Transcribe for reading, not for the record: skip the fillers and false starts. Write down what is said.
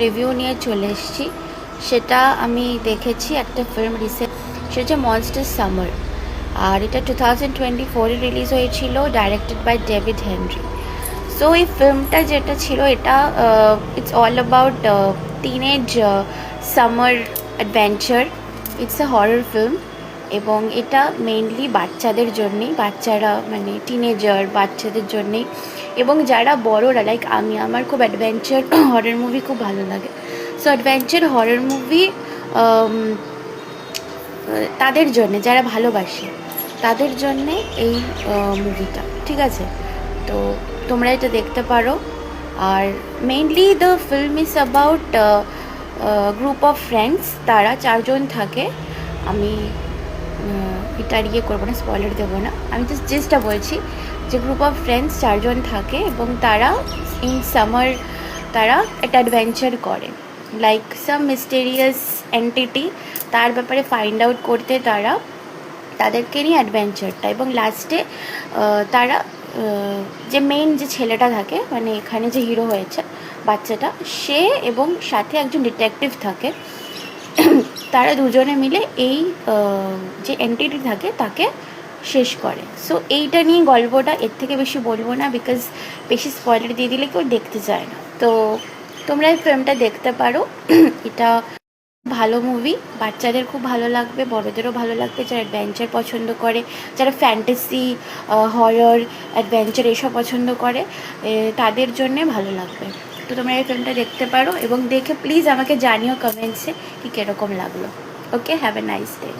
Review নিয়ে চলে এসেছি। সেটা আমি দেখেছি একটা ফিল্ম রিসেন্ট, সেটা হচ্ছে মনস্টার সামার। আর এটা 2024-এ রিলিজ হয়েছিল, directed by David Henry. So এই ফিল্মটা যেটা ছিল, এটা it's all about teenage summer adventure. It's a horror film এবং এটা মেইনলি বাচ্চাদের জন্যেই, বাচ্চারা মানে টিনেজার বাচ্চাদের জন্যেই, এবং যারা বড়রা লাইক আমার খুব অ্যাডভেঞ্চার হরর মুভি খুব ভালো লাগে। সো অ্যাডভেঞ্চার হরর মুভি তাদের জন্যে, যারা ভালোবাসে তাদের জন্যে এই মুভিটা, ঠিক আছে? তো তোমরা এটা দেখতে পারো। আর mainly the film is about group of friends, তারা 4 জন থাকে। আমি এটা করবো না, স্পয়লার দেবো না, আমি জাস্টটা বলছি যে গ্রুপ অফ ফ্রেন্ডস 4 জন থাকে এবং তারা ইন সামার তারা একটা অ্যাডভেঞ্চার করে, লাইক সাম মিস্টেরিয়াস এন্টিটি, তার ব্যাপারে ফাইন্ড আউট করতে তারা তাদেরকে নিয়ে অ্যাডভেঞ্চারটা। এবং লাস্টে তারা যে মেইন যে ছেলেটা থাকে, মানে এখানে যে হিরো হয়েছে বাচ্চাটা, সে এবং সাথে একজন ডিটেকটিভ থাকে, তারা দুজনে মিলে এই যে এন্টিটি থাকে তাকে শেষ করে। সো এইটা নিয়ে গল্পটা, এর থেকে বেশি বলবো না, বিকজ বেশি স্পয়লার দিয়ে দিলে কেউ দেখতে চায় না। তো তোমরা এই ফিল্মটা দেখতে পারো। এটা ভালো মুভি, বাচ্চাদের খুব ভালো লাগবে, বড়দেরও ভালো লাগবে, যারা অ্যাডভেঞ্চার পছন্দ করে, যারা ফ্যান্টাসি হরর অ্যাডভেঞ্চার এসব পছন্দ করে, তাদের জন্যে ভালো লাগবে। তো তোমরা এই ফিল্মটা দেখতে পারো এবং দেখে প্লিজ আমাকে জানিও কমেন্টসে কি কীরকম লাগলো। ওকে, হ্যাভ এ নাইস ডে।